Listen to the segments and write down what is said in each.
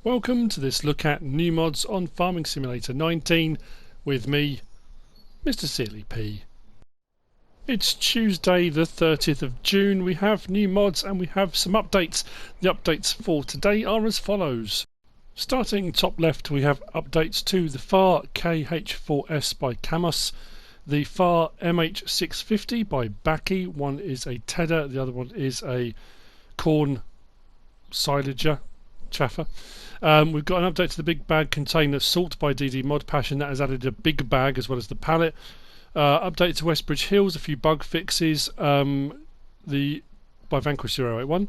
Welcome to this look at new mods on Farming Simulator 19 with me, Mr. Sealy P. It's Tuesday the 30th of June. We have new mods and we have some updates. The updates for today are as follows. Starting top left, we have updates to the FAR KH4S by Camos, the FAR MH650 by Baki. One is a tedder, the other one is a corn silager. Chaffer. We've got an update to the big bag container salt by DD Mod Passion that has added a big bag as well as the pallet. Update to Westbridge Hills, a few bug fixes by Vanquish 081.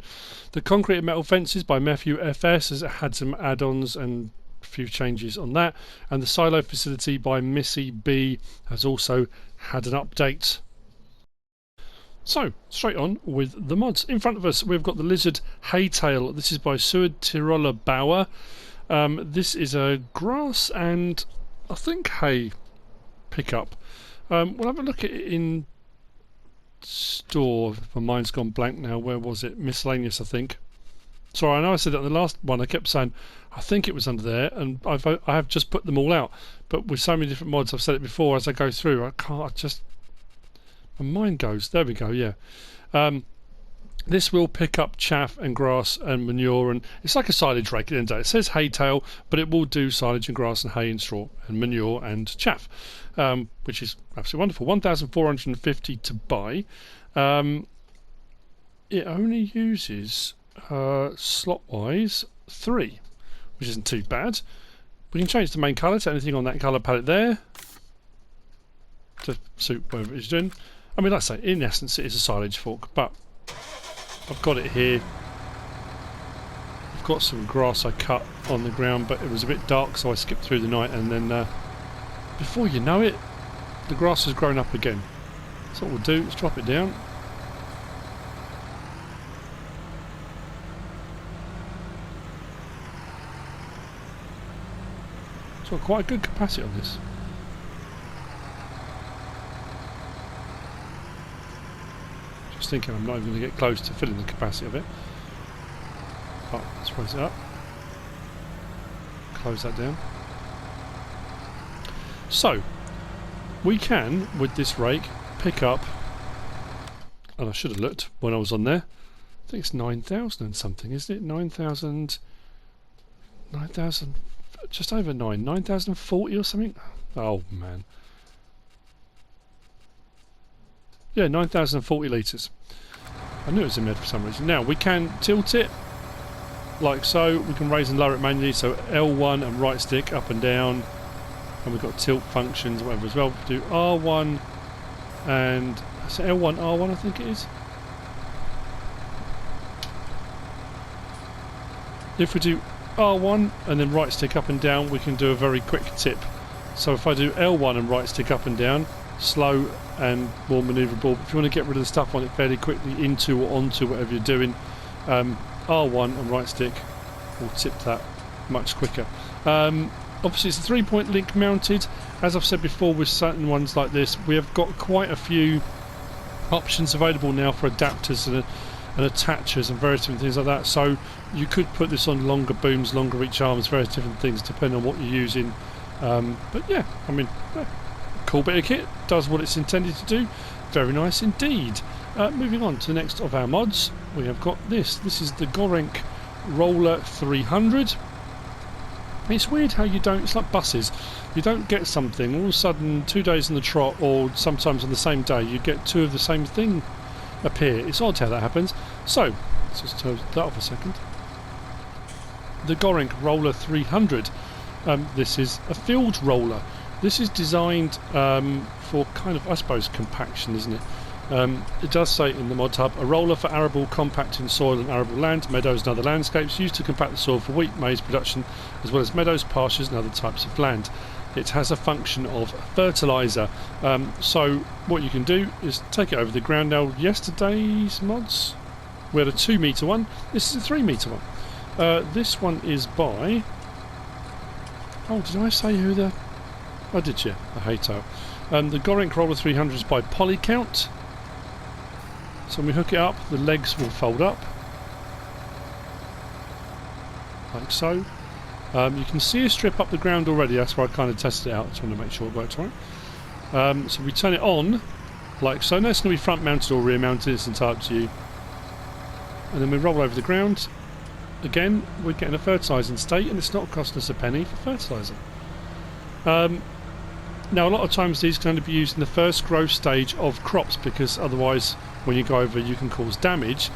The concrete and metal fences by Matthew FS has had some add-ons and a few changes on that. And the silo facility by Missy B has also had an update. So, straight on with the mods. In front of us, we've got the Lizard Haytail. This is by Sued Tiroler Bauer. This is a grass and, I think, hay pickup. We'll have a look at it in store. My mind's gone blank now. Where was it? Miscellaneous, I think. Sorry, I know I said that in the last one. I kept saying, I think it was under there, and I have just put them all out. But with so many different mods, I've said it before, as I go through, my mind goes. There we go, yeah. This will pick up chaff and grass and manure, and it's like a silage rake at the end of the day. It says hay tail, but it will do silage and grass and hay and straw and manure and chaff, which is absolutely wonderful. 1,450 to buy. It only uses slot-wise 3, which isn't too bad. We can change the main colour to anything on that colour palette there to suit whatever it's doing. I mean, like I say, in essence it is a silage fork, but I've got it here. I've got some grass I cut on the ground, but it was a bit dark, so I skipped through the night, and then before you know it, the grass has grown up again. So what we'll do is drop it down. It's got quite a good capacity on this. Just thinking I'm not even going to get close to filling the capacity of it. But let's raise it up. Close that down. So, we can, with this rake, pick up, and I should have looked when I was on there, I think it's 9,000 and something, isn't it? 9,000, just over 9,040 or something? Oh man. Yeah, 9,040 litres. I knew it was in there for some reason. Now, we can tilt it like so. We can raise and lower it manually. So L1 and right stick up and down. And we've got tilt functions, whatever as well. Do R1 and... So L1, R1 I think it is. If we do R1 and then right stick up and down, we can do a very quick tip. So if I do L1 and right stick up and down, slow and more manoeuvrable. If you want to get rid of the stuff on it fairly quickly, into or onto whatever you're doing, R1 and right stick will tip that much quicker. Obviously it's a 3-point link mounted. As I've said before, with certain ones like this, we have got quite a few options available now for adapters and attachers and various different things like that. So you could put this on longer booms, longer reach arms, various different things depending on what you're using. But yeah, I mean, cool bit of kit, does what it's intended to do. Very nice indeed. Moving on to the next of our mods, we have got this. This is the Gorenk Roller 300. It's weird how you don't, it's like buses. You don't get something, all of a sudden 2 days in the trot, or sometimes on the same day, you get two of the same thing appear. It's odd how that happens. So, let's just turn that off a second. The Gorenk Roller 300. This is a field roller. This is designed for kind of, I suppose, compaction, isn't it? It does say in the mod hub, a roller for arable compacting soil and arable land, meadows and other landscapes, used to compact the soil for wheat, maize production, as well as meadows, pastures and other types of land. It has a function of fertiliser. So what you can do is take it over the ground. Now, yesterday's mods, we had a 2 metre one. This is a 3 metre one. This one is by... Oh, did I say who the... I did, yeah, the Haytail. The Gorenk Roller 300 is by Polycount. So when we hook it up, the legs will fold up like so. You can see a strip up the ground already. That's where I kind of tested it out. Just want to make sure it works right. So we turn it on like so. Now it's going to be front mounted or rear mounted. It's entirely up to you. And then we roll over the ground. Again, we're getting a fertilising state, and it's not costing us a penny for fertilising. Now, a lot of times these can only be used in the first growth stage of crops, because otherwise, when you go over, you can cause damage.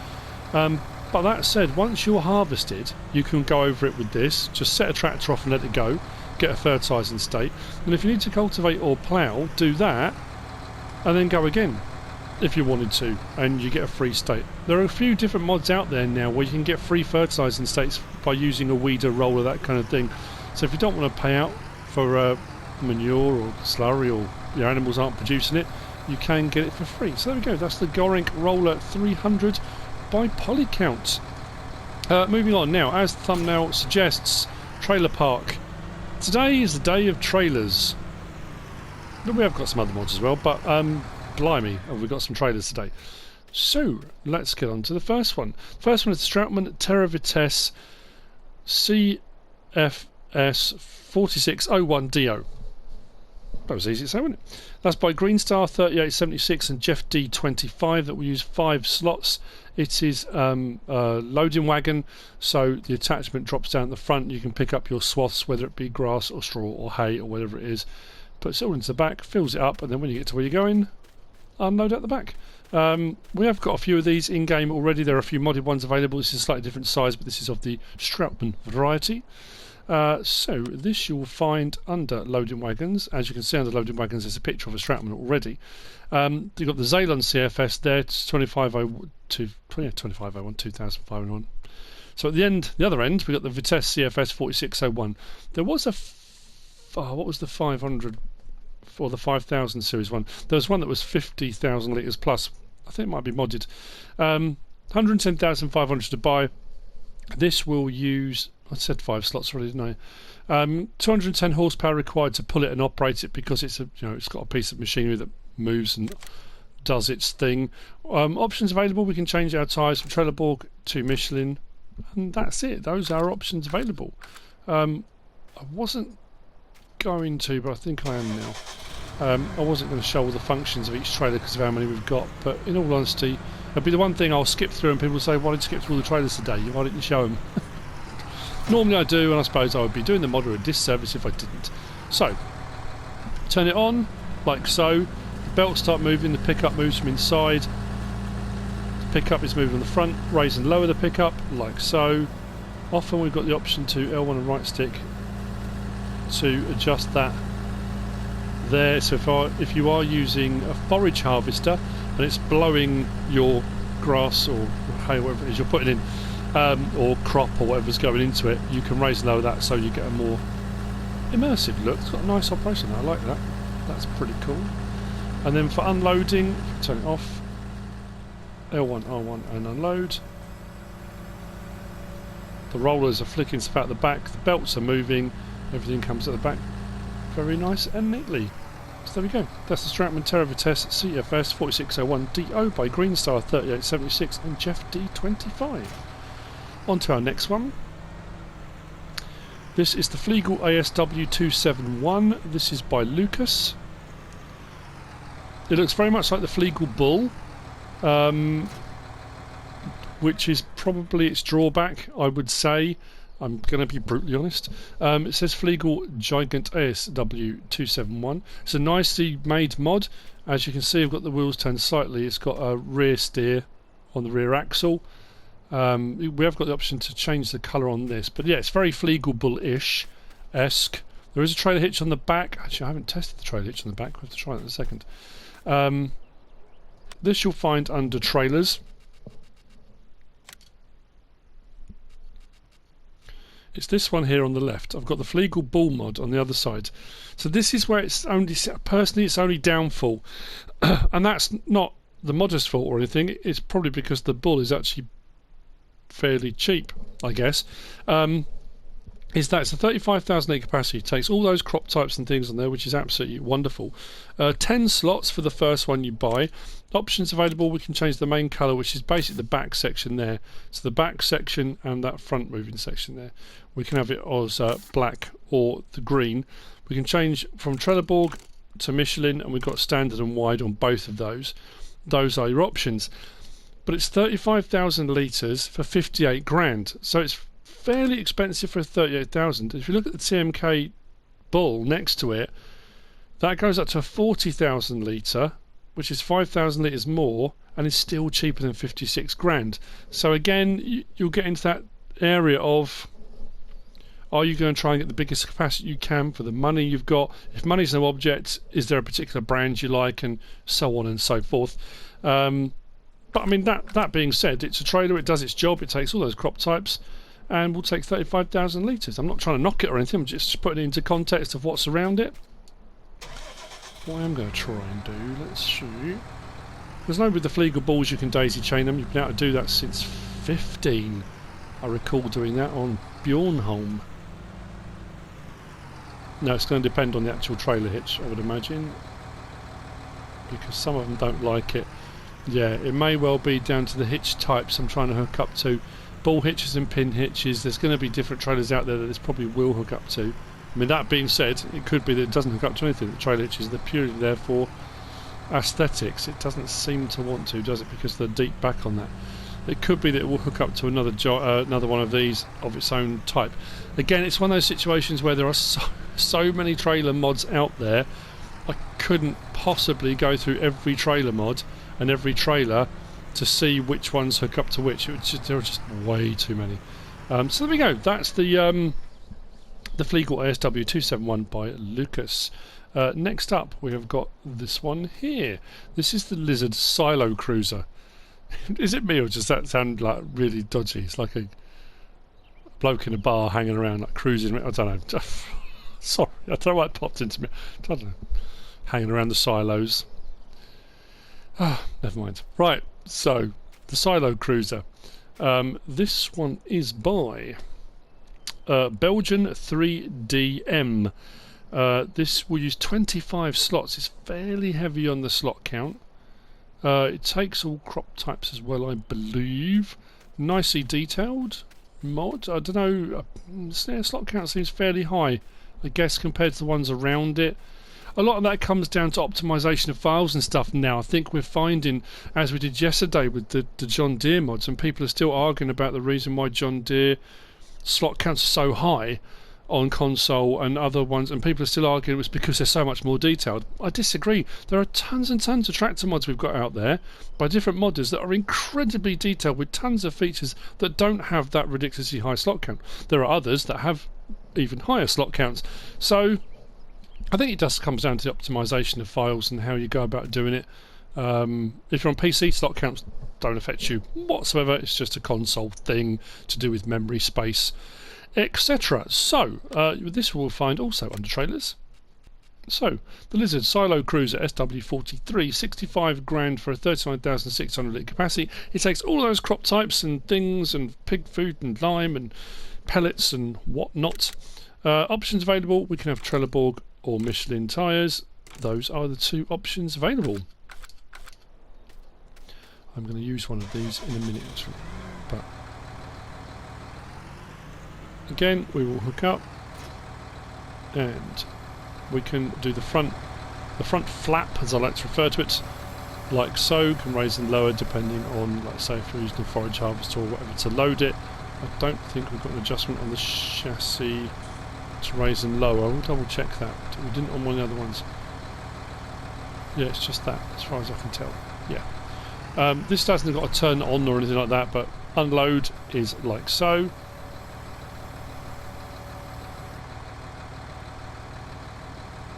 But that said, once you're harvested, you can go over it with this. Just set a tractor off and let it go. Get a fertilising state. And if you need to cultivate or plough, do that, and then go again, if you wanted to, and you get a free state. There are a few different mods out there now where you can get free fertilising states by using a weeder, roller, that kind of thing. So if you don't want to pay out for manure or slurry, or your animals aren't producing it, you can get it for free. So there we go, that's the Gorenk Roller 300 by Polycount. Moving on now, as the thumbnail suggests, trailer park. Today is the day of trailers. We have got some other mods as well, but blimey, have we got some trailers today. So let's get on to the first one. First one is the Strautmann Terra Vitesse CFS 4601DO. That was easy to say, wasn't it? That's by Greenstar 3876 and Jeff D25. That will use 5 slots. It is a loading wagon, so the attachment drops down at the front. You can pick up your swaths, whether it be grass or straw or hay or whatever it is. Puts it all into the back, fills it up, and then when you get to where you're going, unload out the back. We have got a few of these in game already. There are a few modded ones available. This is a slightly different size, but this is of the Strautmann variety. So this you'll find under loading wagons. As you can see under loading wagons, there's a picture of a Strautmann already. You've got the Zeeland CFS there. It's 2501, 2501. So at the other end, we've got the Vitesse CFS 4601. There was a what was the 500 or the 5000 series one? There was one that was 50,000 litres plus. I think it might be modded. 110,500 to buy. This will use, I said 5 slots already, didn't I? 210 horsepower required to pull it and operate it, because it's it's got a piece of machinery that moves and does its thing. Options available: we can change our tyres from Trelleborg to Michelin, and that's it. Those are options available. I wasn't going to, but I think I am now. I wasn't going to show all the functions of each trailer because of how many we've got, but in all honesty, it'll be the one thing I'll skip through, and people will say, why did you skip through all the trailers today? Why didn't you show them? Normally I do, and I suppose I would be doing the modder a disservice if I didn't. So, turn it on, like so. The belts start moving, the pickup moves from inside. The pickup is moving on the front, raise and lower the pickup, like so. Often we've got the option to L1 and right stick to adjust that there. So if you are using a forage harvester and it's blowing your grass or hay, whatever it is you're putting in, or crop or whatever's going into it, you can raise and lower that so you get a more immersive look. It's got a nice operation there. I like that. That's pretty cool. And then for unloading, turn it off, L1, R1 and unload. The rollers are flicking stuff out the back, the belts are moving, everything comes at the back very nice and neatly. So there we go. That's the Strautmann Terra Vitesse CFS 4601DO by Greenstar 3876 and Jeff D25. On to our next one. This is the Flegel ASW 271. This is by Lucas. It looks very much like the Flegel Bull, which is probably its drawback, I would say. I'm going to be brutally honest. It says Flegel Gigant ASW 271. It's a nicely made mod. As you can see, I've got the wheels turned slightly. It's got a rear steer on the rear axle. We have got the option to change the colour on this. But yeah, it's very Flegel Bull-ish-esque. There is a trailer hitch on the back. Actually, I haven't tested the trailer hitch on the back. We'll have to try that in a second. This you'll find under trailers. It's this one here on the left. I've got the Flegel Bull mod on the other side. So this is where it's only, personally, it's only downfall. And that's not the modder's fault or anything. It's probably because the Bull is actually fairly cheap, I guess. is that it's a 35,000 litre capacity. It takes all those crop types and things on there, which is absolutely wonderful. 10 slots for the first one you buy. Options available, we can change the main colour, which is basically the back section there. So the back section and that front moving section there. We can have it as black or the green. We can change from Trelleborg to Michelin, and we've got standard and wide on both of those. Those are your options. But it's 35,000 litres for 58 grand. So it's fairly expensive for 38,000. If you look at the TMK Bull next to it, that goes up to a 40,000 litre, which is 5,000 litres more, and is still cheaper than 56 grand. So again, you'll get into that area of, are you going to try and get the biggest capacity you can for the money you've got? If money's no object, is there a particular brand you like, and so on and so forth. But I mean, that being said, it's a trailer, it does its job, it takes all those crop types, and will take 35,000 litres. I'm not trying to knock it or anything, I'm just putting it into context of what's around it. What I am going to try and do, let's see. There's no with the Fliegl balls you can daisy chain them. You've been able to do that since 15. I recall doing that on Bjornholm. No, it's going to depend on the actual trailer hitch, I would imagine, because some of them don't like it. Yeah, it may well be down to the hitch types I'm trying to hook up to. Ball hitches and pin hitches, there's going to be different trailers out there that this probably will hook up to. I mean, that being said, it could be that it doesn't hook up to anything. The trailer hitches, they're purely there for aesthetics. It doesn't seem to want to, does it, because of the deep back on that. It could be that it will hook up to another one of these of its own type. Again, it's one of those situations where there are so many trailer mods out there. I couldn't possibly go through every trailer mod and every trailer to see which ones hook up to which. There are just way too many. So there we go. That's the Fliegl ASW 271 by Lucas. Next up, we have got this one here. This is the Lizard Silo Cruiser. Is it me, or does that sound like really dodgy? It's like a bloke in a bar hanging around, like cruising. I don't know. Sorry, I don't know what popped into me. I don't know. Hanging around the silos. Never mind. Right, so the Silo Cruiser. This one is by Belgian 3DM. This will use 25 slots. It's fairly heavy on the slot count. It takes all crop types as well, I believe. Nicely detailed mod. I don't know. Slot count seems fairly high, I guess, compared to the ones around it. A lot of that comes down to optimization of files and stuff now. I think we're finding, as we did yesterday with the John Deere mods, and people are still arguing about the reason why John Deere slot counts are so high on console and other ones, and people are still arguing it was because they're so much more detailed. I disagree. There are tons and tons of tractor mods we've got out there by different modders that are incredibly detailed with tons of features that don't have that ridiculously high slot count. There are others that have even higher slot counts. So I think it just comes down to the optimization of files and how you go about doing it. If you're on PC, slot counts don't affect you whatsoever. It's just a console thing to do with memory space, etc. So this we'll find also under trailers. So the Lizard Silo Cruiser SW43, 65 grand for a 39,600 litre capacity. It takes all those crop types and things, and pig food and lime and pellets and whatnot. Options available, we can have Trelleborg or Michelin tyres. Those are the two options available. I'm going to use one of these in a minute, but again, we will hook up and we can do the front flap, as I like to refer to it, like so. Can raise and lower depending on, like say, if we're using a forage harvester or whatever to load it. I don't think we've got an adjustment on the chassis to raise and lower. We'll double check that. We didn't on one of the other ones. Yeah, it's just that, as far as I can tell. Yeah. This hasn't got a turn on or anything like that, but unload is like so.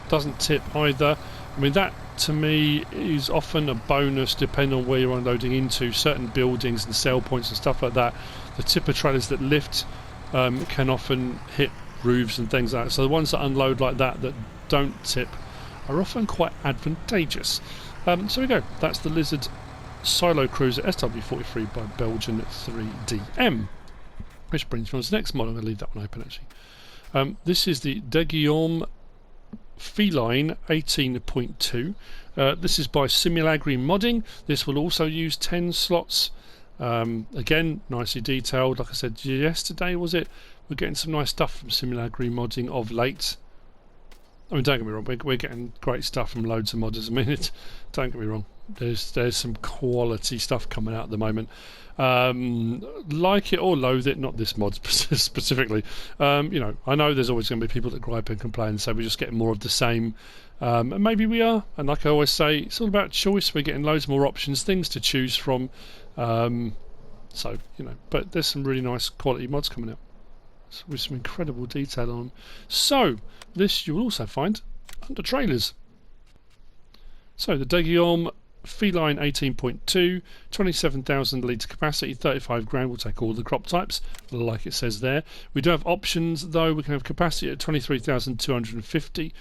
Doesn't tip either. I mean, that to me is often a bonus depending on where you're unloading into. Certain buildings and sell points and stuff like that, the tipper trailers that lift can often hit roofs and things like that. So the ones that unload like that, that don't tip, are often quite advantageous. So we go. That's the Lizard Silo Cruiser SW43 by Belgian 3DM. Which brings me on to the next model. I'm going to leave that one open actually. This is the De Guillaume Feline 18.2. This is by Simulagri Modding. This will also use 10 slots. Again, nicely detailed. Like I said yesterday, was it? We're getting some nice stuff from Simulagri Modding of late. I mean, don't get me wrong, we're getting great stuff from loads of modders. I mean, don't get me wrong, there's some quality stuff coming out at the moment. Like it or loathe it, not this mod specifically. You know, I know there's always going to be people that gripe and complain and say we're just getting more of the same. And maybe we are. And like I always say, it's all about choice. We're getting loads more options, things to choose from. So, you know, but there's some really nice quality mods coming out with some incredible detail on them. So, this you will also find under trailers. So, the De Guillaume Feline 18.2, 27,000 litre capacity, 35 grand, will take all the crop types, like it says there. We do have options though. We can have capacity at 23,250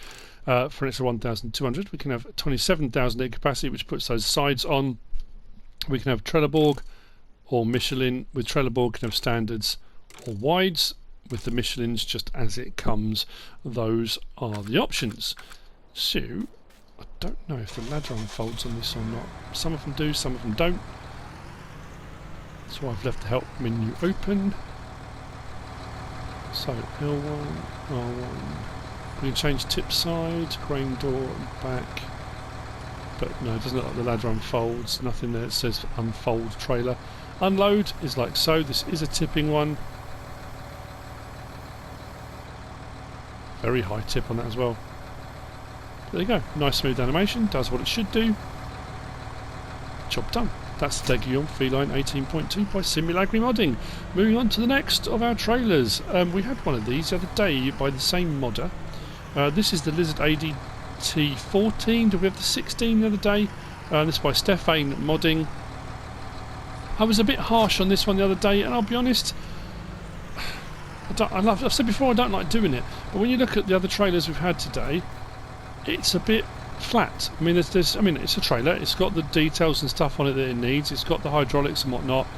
for an extra 1,200. We can have 27,000 litre capacity, which puts those sides on. We can have Trelleborg or Michelin. With Trelleborg, can have standards or wides. With the Michelins, just as it comes, those are the options. So, I don't know if the ladder unfolds on this or not. Some of them do, some of them don't. So I've left the help menu open. So L1, R1. We can change tip side, grain door and back. But no, it doesn't look like the ladder unfolds. Nothing there that says unfold trailer. Unload is like so. This is a tipping one. Very high tip on that as well. There you go. Nice smooth animation. Does what it should do. Job done. That's the De Guillaume Feline 18.2 by Simulagri Modding. Moving on to the next of our trailers. We had one of these the other day by the same modder. This is the Lizard ADT14. Did we have the 16 the other day? This is by Stefane Modding. I was a bit harsh on this one the other day, and I'll be honest, I've said before I don't like doing it, but when you look at the other trailers we've had today, it's a bit flat. I mean, I mean, it's a trailer. It's got the details and stuff on it that it needs. It's got the hydraulics and whatnot.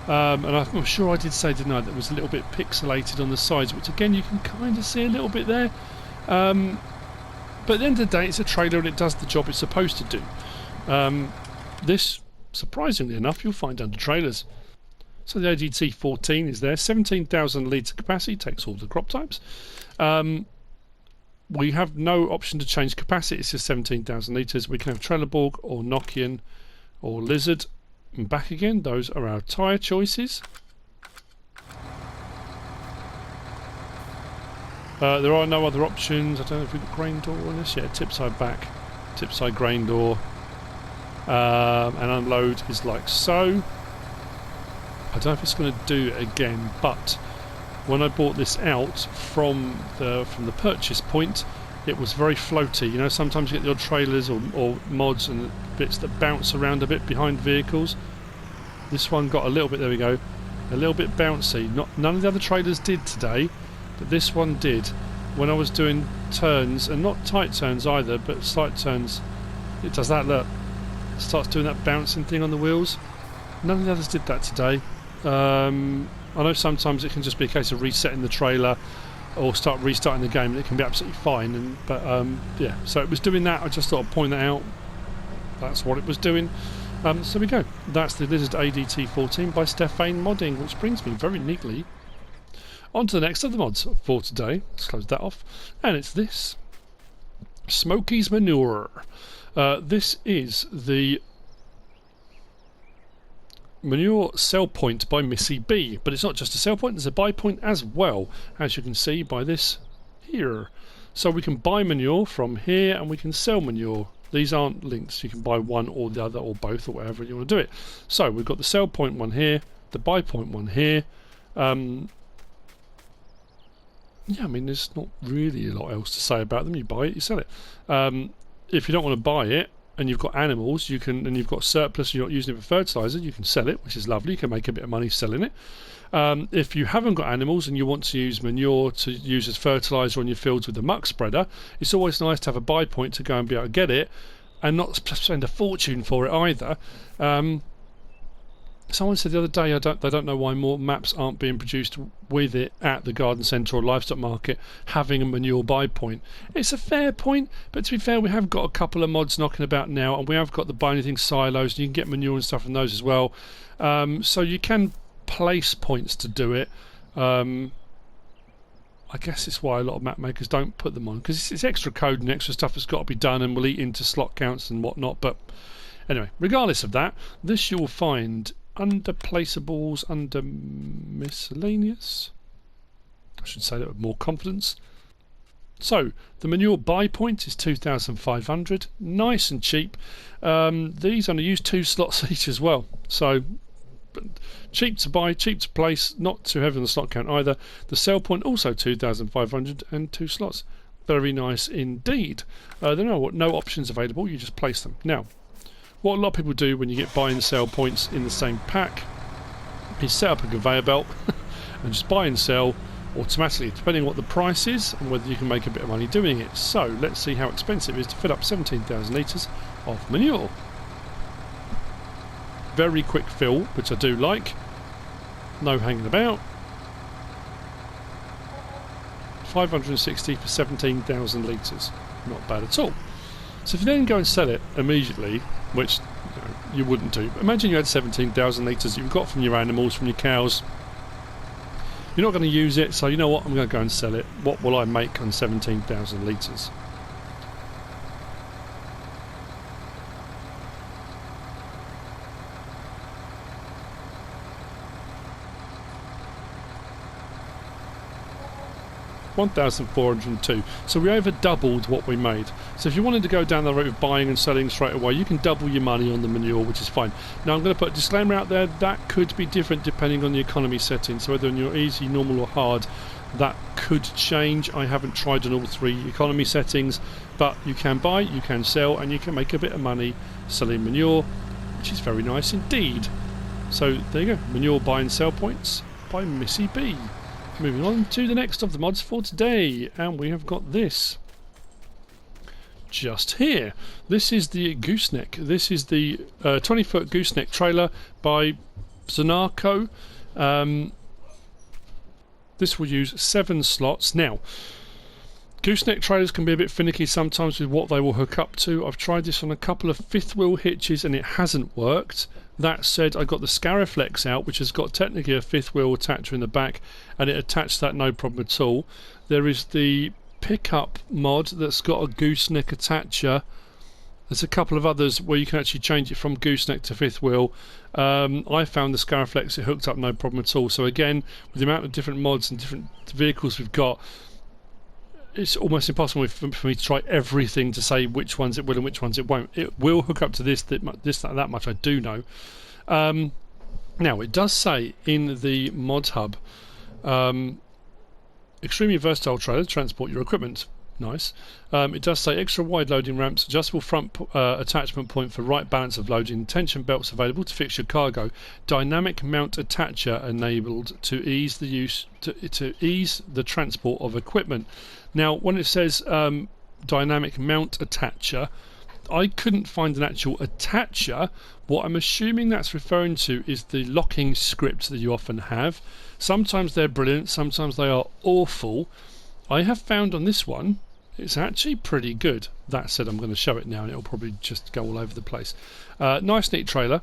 And I'm sure I did say, didn't I, that it was a little bit pixelated on the sides, which again you can kind of see a little bit there. But at the end of the day, it's a trailer and it does the job it's supposed to do. This, surprisingly enough, you'll find under trailers. So the ADT14 is there, 17,000 litre capacity, takes all the crop types. We have no option to change capacity, it's just 17,000 litres. We can have Trelleborg or Nokian or Lizard. And back again, those are our tyre choices. There are no other options. I don't know if we've got grain door on this. Yeah, tip side back, tip side grain door. And unload is like so. I don't know if it's going to do it again, but when I bought this out from the purchase point, it was very floaty. You know, sometimes you get the odd trailers or mods and bits that bounce around a bit behind vehicles. This one got a little bit, there we go, a little bit bouncy. None of the other trailers did today, but this one did. When I was doing turns, and not tight turns either, but slight turns, it does that, look. It starts doing that bouncing thing on the wheels. None of the others did that today. I know sometimes it can just be a case of resetting the trailer or restarting the game, and it can be absolutely fine. But yeah, so it was doing that. I just thought I'd point that out. That's what it was doing. So we go. That's the Lizard ADT14 by Stefane Modding, which brings me very neatly on to the next of the mods for today. Let's close that off. And it's this. Smokey's Manure. This is the manure sell point by Missy B, but it's not just a sell point, there's a buy point as well, as you can see by this here. So we can buy manure from here and we can sell manure. These aren't links, you can buy one or the other or both or whatever you want to do it. So we've got the sell point one here, the buy point one here. Yeah, I mean, there's not really a lot else to say about them. You buy it, you sell it. If you don't want to buy it, and you've got animals, you can, and you've got surplus, you're not using it for fertiliser, you can sell it, which is lovely. You can make a bit of money selling it. If you haven't got animals and you want to use manure to use as fertiliser on your fields with the muck spreader, it's always nice to have a buy point to go and be able to get it, and not spend a fortune for it either. Someone said the other day they don't know why more maps aren't being produced with it at the garden centre or livestock market having a manure buy point. It's a fair point, but to be fair, we have got a couple of mods knocking about now, and we have got the Buy Anything silos, and you can get manure and stuff from those as well. So you can place points to do it. I guess it's why a lot of map makers don't put them on, because it's extra code and extra stuff that's got to be done and will eat into slot counts and whatnot. But anyway, regardless of that, this you'll find under placeables, under miscellaneous. I should say that with more confidence. So the manure buy point is 2,500, nice and cheap. These only use 2 slots each as well, so cheap to buy, cheap to place, not too heavy on the slot count either. The sell point also 2,500 and 2 slots. Very nice indeed. There are no options available, you just place them. Now, what a lot of people do when you get buy and sell points in the same pack is set up a conveyor belt and just buy and sell automatically, depending on what the price is and whether you can make a bit of money doing it. So let's see how expensive it is to fill up 17,000 litres of manure. Very quick fill, which I do like. No hanging about. 560 for 17,000 litres. Not bad at all. So if you then go and sell it immediately, which you wouldn't do, imagine you had 17,000 litres you've got from your animals, from your cows. You're not going to use it, so you know what, I'm going to go and sell it. What will I make on 17,000 litres? $1,402. So we over doubled what we made. So if you wanted to go down the route of buying and selling straight away, you can double your money on the manure, which is fine. Now I'm going to put a disclaimer out there, that could be different depending on the economy setting. So whether on your easy, normal or hard, that could change. I haven't tried on all 3 economy settings, but you can buy, you can sell, and you can make a bit of money selling manure, which is very nice indeed. So there you go, manure buy and sell points by Missy B. Moving on to the next of the mods for today, and we have got this just here. This is the gooseneck. This is the 20-foot gooseneck trailer by Zonarco. This will use 7 slots. Now, gooseneck trailers can be a bit finicky sometimes with what they will hook up to. I've tried this on a couple of 5th wheel hitches and it hasn't worked. That said, I got the Scariflex out, which has got technically a 5th wheel attacher in the back, and it attached that no problem at all. There is the pickup mod that's got a gooseneck attacher. There's a couple of others where you can actually change it from gooseneck to 5th wheel. I found the Scariflex, it hooked up no problem at all. So again, with the amount of different mods and different vehicles we've got, it's almost impossible for me to try everything to say which ones it will and which ones it won't. It will hook up to that much I do know. Now, it does say in the mod hub, extremely versatile trailer to transport your equipment. Nice. It does say extra wide loading ramps, adjustable front attachment point for right balance of loading, tension belts available to fix your cargo, dynamic mount attacher enabled to ease the use to ease the transport of equipment. Now, when it says dynamic mount attacher, I couldn't find an actual attacher. What I'm assuming that's referring to is the locking script that you often have. Sometimes they're brilliant, sometimes they are awful. I have found on this one it's actually pretty good. That said, I'm going to show it now and it'll probably just go all over the place. Nice neat trailer.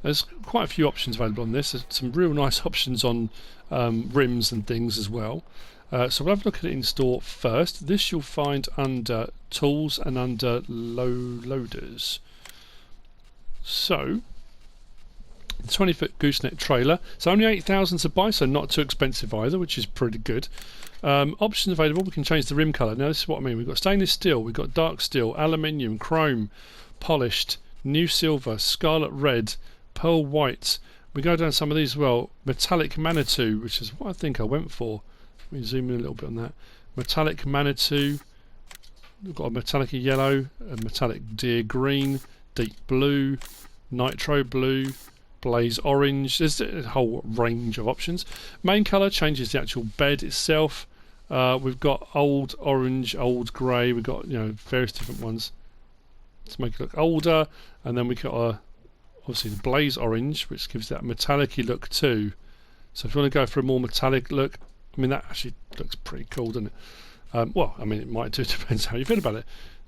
There's quite a few options available on this. There's some real nice options on rims and things as well. So we'll have a look at it in store first. This you'll find under tools and under loaders. So the 20-foot gooseneck trailer. It's only 8,000 to buy, so not too expensive either, which is pretty good. Options available, we can change the rim colour. Now this is what I mean. We've got stainless steel, we've got dark steel, aluminium, chrome, polished, new silver, scarlet red, pearl white. We go down some of these as well. Metallic Manitou, which is what I think I went for. Let me zoom in a little bit on that. Metallic Manitou. We've got a metallic yellow, a metallic deer green, deep blue, nitro blue, blaze orange. There's a whole range of options. Main colour changes the actual bed itself. We've got old orange, old grey. We've got various different ones to make it look older, and then we got a obviously the blaze orange, which gives that metallic-y look too. So if you want to go for a more metallic look, I mean that actually looks pretty cool, doesn't it? Well, I mean it might do, depends how you feel about it.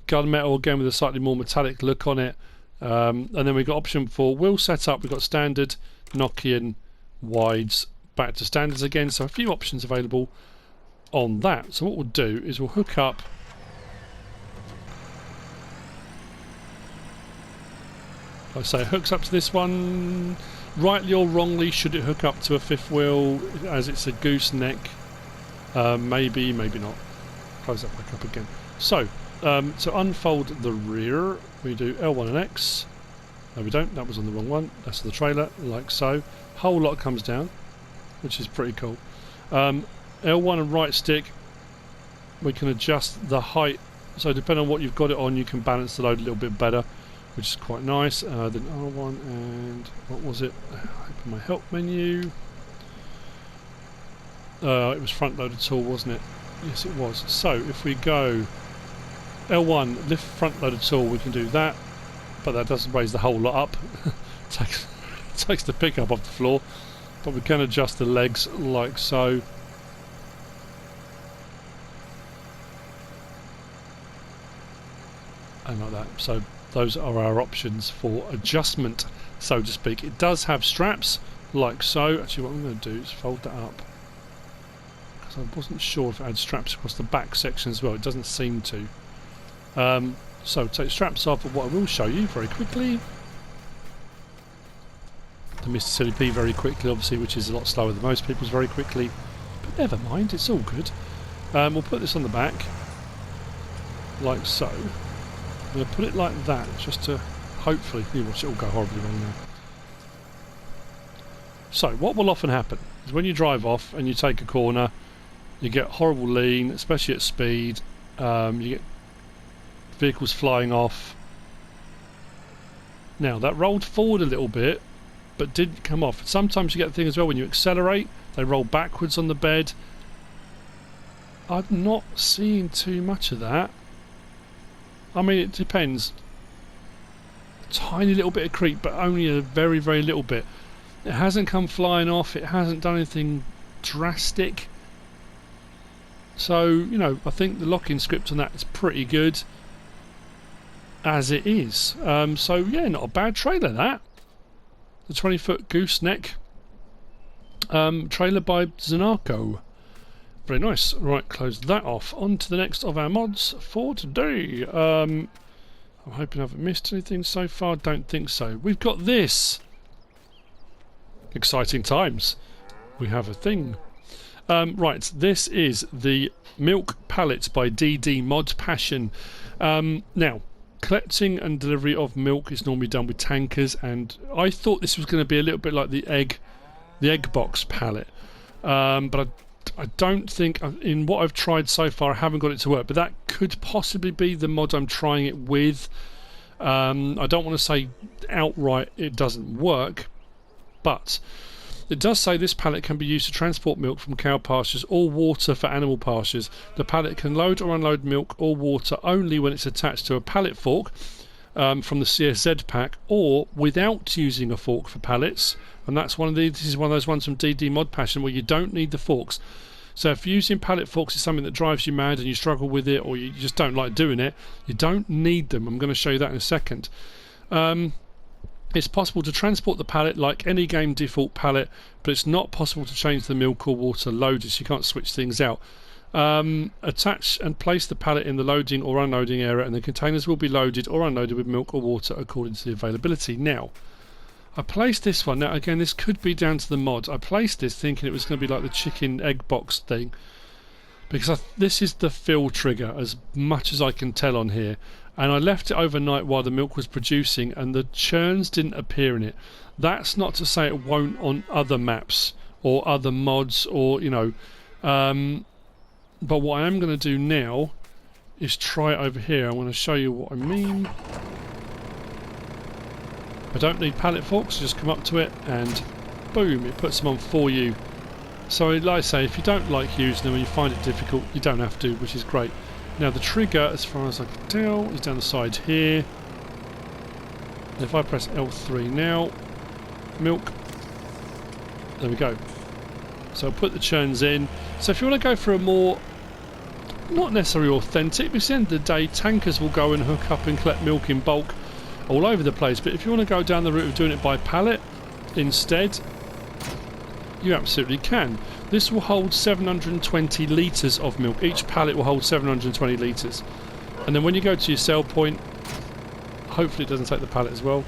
Gunmetal again with a slightly more metallic look on it. And then we've got option for wheel setup. We've got standard, Nokian, wides, back to standards again. So a few options available on that. So what we'll do is we'll hook up I say it hooks up to this one. Rightly or wrongly, should it hook up to a fifth wheel as it's a gooseneck? Maybe, maybe not. Close that back up again. So, to unfold the rear, we do L1 and X. No, we don't. That was on the wrong one. That's the trailer, like so. Whole lot comes down, which is pretty cool. L1 and right stick, we can adjust the height. So depending on what you've got it on, you can balance the load a little bit better, which is quite nice. Then R1 and what was it? Open my help menu. It was front loaded tool, wasn't it? Yes, it was. So if we go L1 lift front loaded tool, we can do that, but that doesn't raise the whole lot up. takes the pickup off the floor, but we can adjust the legs like so. And like that. So those are our options for adjustment, so to speak. It does have straps like so. Actually, what I'm going to do is fold that up, because I wasn't sure if it had straps across the back section as well. It doesn't seem to. So take straps off, but what I will show you very quickly, the Mr. Silly P very quickly, obviously, which is a lot slower than most people's very quickly, but never mind, it's all good. We'll put this on the back like so. I'm going to put it like that just to hopefully, you watch it all go horribly wrong now. So what will often happen is when you drive off and you take a corner, you get horrible lean, especially at speed. You get vehicles flying off. Now that rolled forward a little bit but didn't come off. Sometimes you get the thing as well, when you accelerate they roll backwards on the bed. I'm not seeing too much of that. I mean, it depends. A tiny little bit of creep, but only a very, very little bit. It hasn't come flying off. It hasn't done anything drastic. So, you know, I think the lock-in script on that is pretty good as it is. So, yeah, not a bad trailer, that. The 20-foot gooseneck trailer by Zenarco. Very nice. Right, close that off. On to the next of our mods for today. I'm hoping I haven't missed anything so far. Don't think so. We've got this. Exciting times. We have a thing. Right, this is the Milk Pallet by DD Mod Passion. Now, collecting and delivery of milk is normally done with tankers, and I thought this was going to be a little bit like the egg box pallet. But I don't think, in what I've tried so far, I haven't got it to work, but that could possibly be the mod I'm trying it with. I don't want to say outright it doesn't work, but it does say this pallet can be used to transport milk from cow pastures or water for animal pastures. The pallet can load or unload milk or water only when it's attached to a pallet fork from the CSZ pack, or without using a fork for pallets. And that's this is one of those ones from DD Mod Passion where you don't need the forks. So if using pallet forks is something that drives you mad and you struggle with it, or you just don't like doing it, you don't need them. I'm going to show you that in a second. It's possible to transport the pallet like any game default pallet, but it's not possible to change the milk or water loaders. You can't switch things out. Attach and place the pallet in the loading or unloading area, and the containers will be loaded or unloaded with milk or water according to the availability. Now, I placed this one. Now, again, this could be down to the mod. I placed this thinking it was going to be like the chicken egg box thing, because this is the fill trigger as much as I can tell on here. And I left it overnight while the milk was producing, and the churns didn't appear in it. That's not to say it won't on other maps or other mods, or, you know. But what I am going to do now is try it over here. I want to show you what I mean. I don't need pallet forks, just come up to it and boom, it puts them on for you. So like I say, if you don't like using them and you find it difficult, you don't have to, which is great. Now the trigger, as far as I can tell, is down the side here. If I press L3 now, milk, there we go. So I'll put the churns in. So if you want to go for a more, not necessarily authentic, because at the end of the day, tankers will go and hook up and collect milk in bulk all over the place. But if you want to go down the route of doing it by pallet instead, you absolutely can. This will hold 720 litres of milk. Each pallet will hold 720 litres. And then when you go to your sell point, hopefully it doesn't take the pallet as well.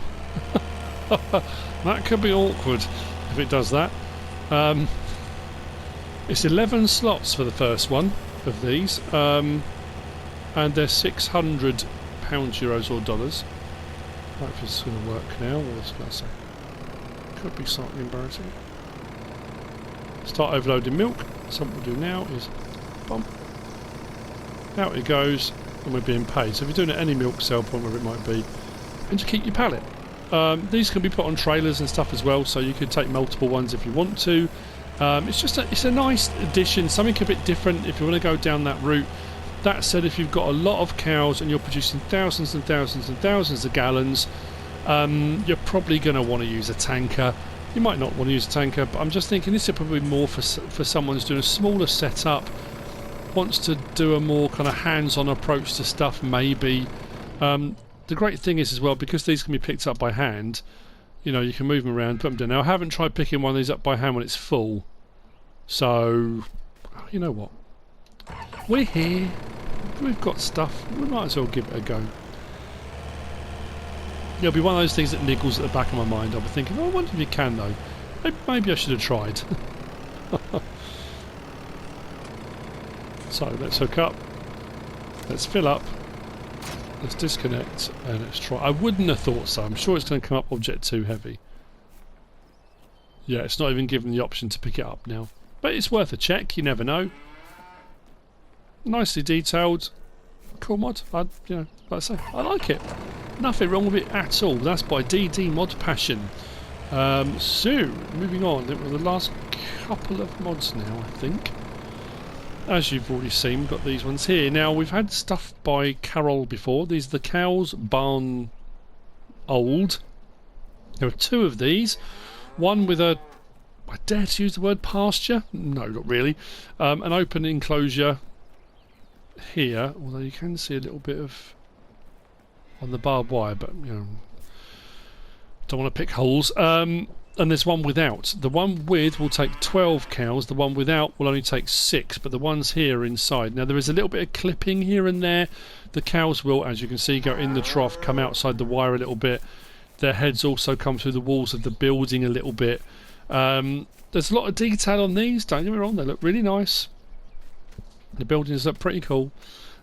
That could be awkward if it does that. It's 11 slots for the first one of these, and they're £600, euros or dollars. I don't know if it's going to work now, or what's going to say. Could be slightly embarrassing. Start overloading milk. So what we'll do now is bump. Out it goes, and we're being paid. So if you're doing it at any milk sell point, wherever it might be, and you keep your pallet. These can be put on trailers and stuff as well, so you could take multiple ones if you want to. It's a nice addition, something a bit different if you want to go down that route. That said, if you've got a lot of cows and you're producing thousands and thousands and thousands of gallons, you're probably going to want to use a tanker. You might not want to use a tanker, but I'm just thinking this is probably more for someone who's doing a smaller setup, wants to do a more kind of hands-on approach to stuff maybe. The great thing is as well, because these can be picked up by hand, you know, you can move them around, put them down. Now, I haven't tried picking one of these up by hand when it's full. So, you know what? We're here. We've got stuff. We might as well give it a go. It'll be one of those things that niggles at the back of my mind. I'll be thinking, oh, I wonder if you can, though. Maybe I should have tried. So, let's hook up. Let's fill up. Let's disconnect and let's try. I wouldn't have thought so. I'm sure it's going to come up object 2 heavy. Yeah, it's not even given the option to pick it up now. But it's worth a check, you never know. Nicely detailed. Cool mod. Like I say, I like it. Nothing wrong with it at all. That's by DD Mod Passion. So, moving on. It was the last couple of mods now, I think. As you've already seen, we've got these ones here. Now, we've had stuff by Carol before. These are the Cows Barn Old. There are 2 of these. One with a, I dare to use the word pasture? No, not really. An open enclosure here, although you can see a little bit of on the barbed wire, but, you know, don't want to pick holes. And there's one without. The one with will take 12 cows. The one without will only take 6. But the ones here are inside. Now there is a little bit of clipping here and there. The cows will, as you can see, go in the trough, come outside the wire a little bit. Their heads also come through the walls of the building a little bit. There's a lot of detail on these. Don't get me wrong, they look really nice. The buildings look pretty cool.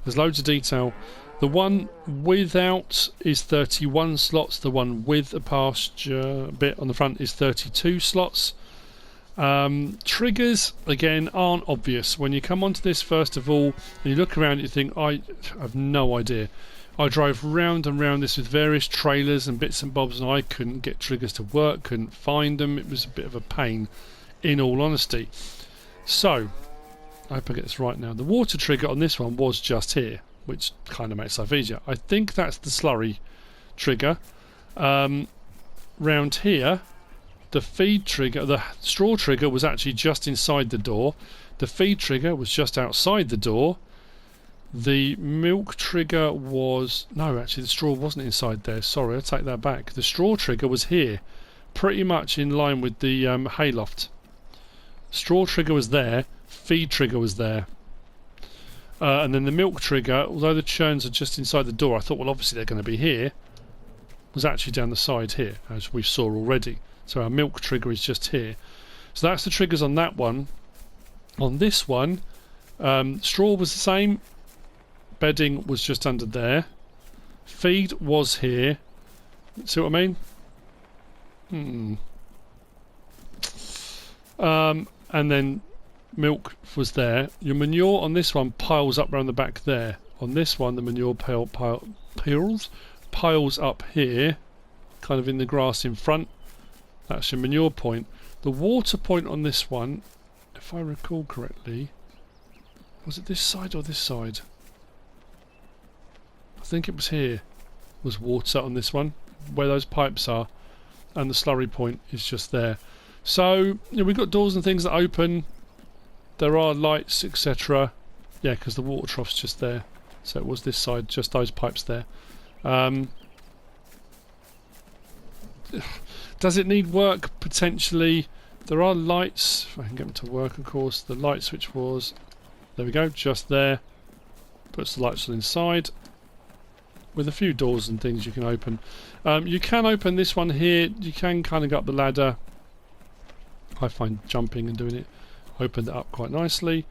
There's loads of detail. The one without is 31 slots. The one with a pasture bit on the front is 32 slots. Triggers, again, aren't obvious. When you come onto this, first of all, and you look around, you think, I have no idea. I drove round and round this with various trailers and bits and bobs, and I couldn't get triggers to work, couldn't find them. It was a bit of a pain, in all honesty. So, I hope I get this right now. The water trigger on this one was just here, which kind of makes life easier. I think that's the slurry trigger. Round here, the feed trigger, the straw trigger was actually just inside the door. The feed trigger was just outside the door. The milk trigger was... No, actually the straw wasn't inside there. Sorry, I take that back. The straw trigger was here, pretty much in line with the hayloft. Straw trigger was there, feed trigger was there. And then the milk trigger, although the churns are just inside the door, I thought, well, obviously they're going to be here, was actually down the side here, as we saw already. So our milk trigger is just here. So that's the triggers on that one. On this one, straw was the same. Bedding was just under there. Feed was here. See what I mean? And then milk was there. Your manure on this one piles up around the back there. On this one, the manure piles up here, kind of in the grass in front. That's your manure point. The water point on this one, if I recall correctly, was it this side or this side? I think it was here. Was water on this one. where those pipes are, and the slurry point is just there. So we've got doors and things that open. There are lights, etc. Yeah, because the water trough's just there. So it was this side, just those pipes there. Does it need work? Potentially. There are lights. If I can get them to work, of course. The light switch was... There we go, just there. Puts the lights on inside. With a few doors and things you can open. You can open this one here. You can kind of go up the ladder. I find jumping and doing it opened it up quite nicely.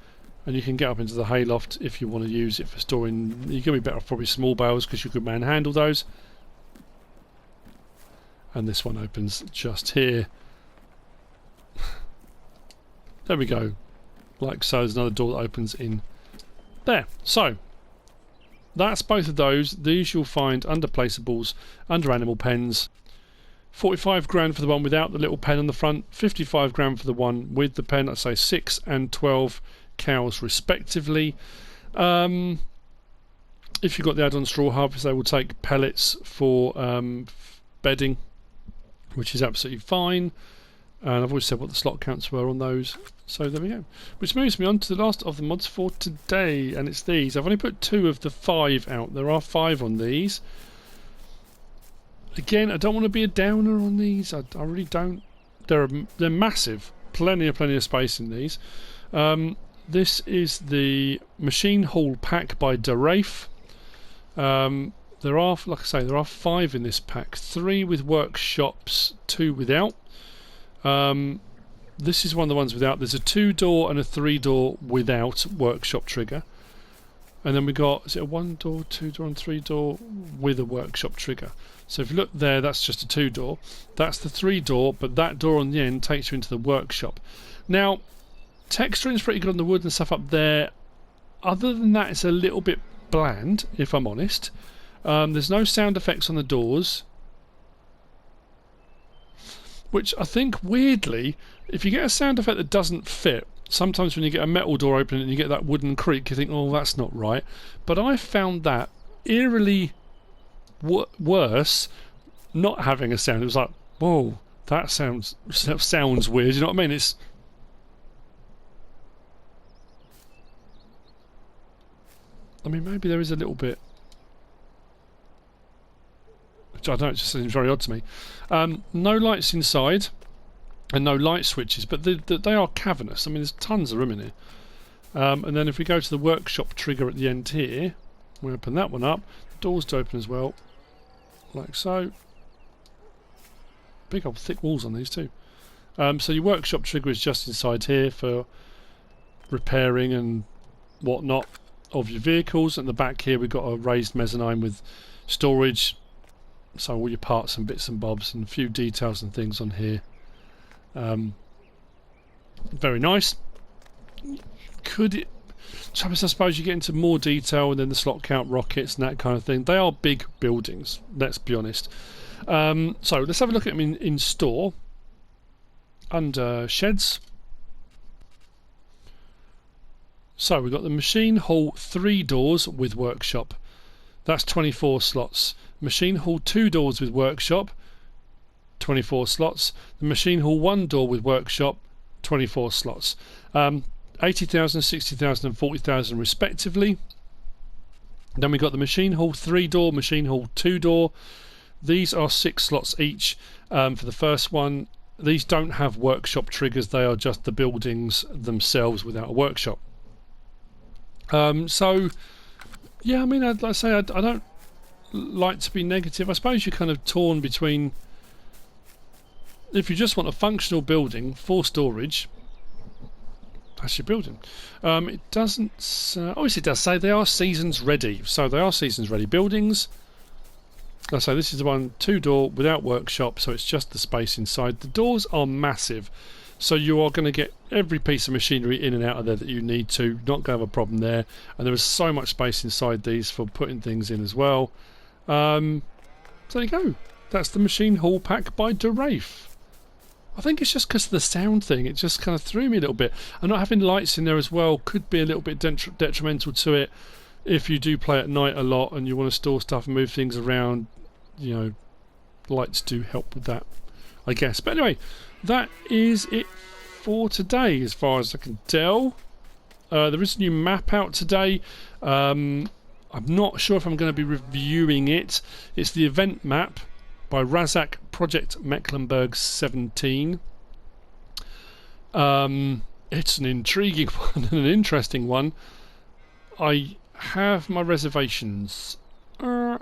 And you can get up into the hayloft if you want to use it for storing. You're going to be better off probably small bales because you could manhandle those. And this one opens just here. There we go. Like so, there's another door that opens in there. So, that's both of those. These you'll find under placeables, under animal pens. 45 grand for the one without the little pen on the front. 55 grand for the one with the pen. I'd say 6 and 12 cows respectively. If you've got the add-on straw harvest, they will take pellets for bedding, which is absolutely fine. And I've always said what the slot counts were on those. So there we go. Which moves me on to the last of the mods for today, and it's these. I've only put 2 of the 5 out. There are 5 on these. Again, I don't want to be a downer on these. I really don't. They're massive. Plenty of space in these. This is the Machine Hall pack by Derafe. There are, like I say, there are 5 in this pack. 3 with workshops, 2 without. This is one of the ones without. There's a 2-door and a 3-door without workshop trigger. And then we got, is it a 1-door, 2-door and 3-door with a workshop trigger. So if you look there, that's just a 2-door. That's the 3-door, but that door on the end takes you into the workshop. Now, texturing's pretty good on the wood and stuff up there. Other than that, it's a little bit bland, if I'm honest. There's no sound effects on the doors. Which I think, weirdly, if you get a sound effect that doesn't fit, sometimes when you get a metal door open and you get that wooden creak, you think, oh, that's not right. But I found that eerily worse not having a sound. It was like, whoa, that sounds weird. You know what I mean? It's... I mean, maybe there is a little bit... Which I don't know, it just seems very odd to me. No lights inside, and no light switches, but they are cavernous. I mean, there's tons of room in here. And then if we go to the workshop trigger at the end here, we open that one up. The doors to open as well, like so. Big old thick walls on these too. So your workshop trigger is just inside here for repairing and whatnot of your vehicles. At the back here we've got a raised mezzanine with storage. So all your parts and bits and bobs and a few details and things on here. Very nice. Could it... I suppose you get into more detail and then the slot count rockets and that kind of thing. They are big buildings, let's be honest. So let's have a look at them in store. Under sheds. So we've got the Machine Hall 3 doors with workshop. That's 24 slots. Machine Hall 2 doors with workshop, 24 slots. The Machine Hall 1 door with workshop, 24 slots. 80,000, 60,000 and 40,000 respectively. Then we got the Machine Hall 3 door, Machine Hall 2 door. These are 6 slots each. For the first one, these don't have workshop triggers. They are just the buildings themselves without a workshop. So, yeah, I mean, I'd like to say I don't like to be negative. I suppose you're kind of torn between, if you just want a functional building for storage, that's your building. It doesn't obviously it does say they are seasons ready, so they are seasons ready buildings. Like I say, this is the one 2-door without workshop, so it's just the space inside. The doors are massive, so you are going to get every piece of machinery in and out of there that you need to. Not going to have a problem there, and there is so much space inside these for putting things in as well. So there you go. That's the Machine Hall pack by Derafe. I think it's just because of the sound thing. It just kind of threw me a little bit. And not having lights in there as well could be a little bit detrimental to it if you do play at night a lot and you want to store stuff and move things around, you know, lights do help with that, I guess. But anyway, that is it for today as far as I can tell. There is a new map out today. I'm not sure if I'm going to be reviewing it. It's the event map by Razak Project Mecklenburg 17. It's an intriguing one and an interesting one. I have my reservations. I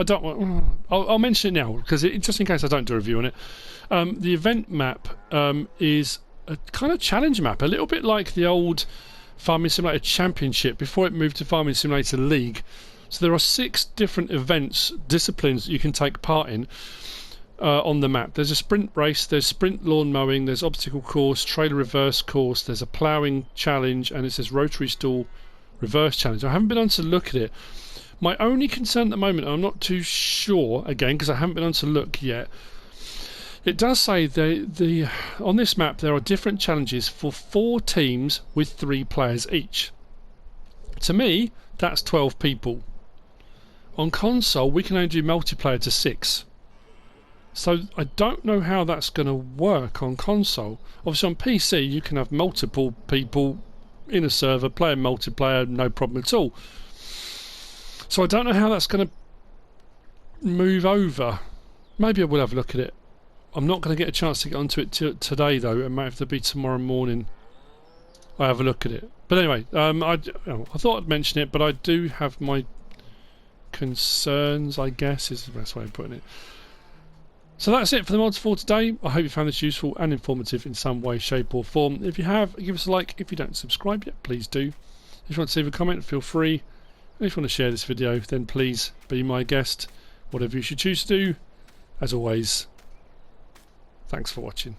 don't want. I'll mention it now because just in case I don't do a review on it. The event map is a kind of challenge map, a little bit like the old Farming Simulator Championship before it moved to Farming Simulator League. So there are 6 different events, disciplines that you can take part in on the map. There's a sprint race, there's sprint lawn mowing, there's obstacle course, trailer reverse course, there's a ploughing challenge, and it says rotary stall reverse challenge. I haven't been on to look at it. My only concern at the moment, and I'm not too sure, again, because I haven't been on to look yet, it does say on this map there are different challenges for 4 teams with 3 players each. To me, that's 12 people. On console, we can only do multiplayer to 6. So I don't know how that's going to work on console. Obviously on PC you can have multiple people in a server playing multiplayer, no problem at all. So I don't know how that's going to move over. Maybe I will have a look at it. I'm not going to get a chance to get onto it today though. It might have to be tomorrow morning I have a look at it. But anyway, I thought I'd mention it, but I do have my concerns, I guess is the best way of putting it. So that's it for the mods for today. I hope you found this useful and informative in some way, shape or form. If you have, give us a like. If you don't subscribe yet, please do. If you want to leave a comment, feel free. And if you want to share this video, then please be my guest. Whatever you should choose to do. As always, thanks for watching.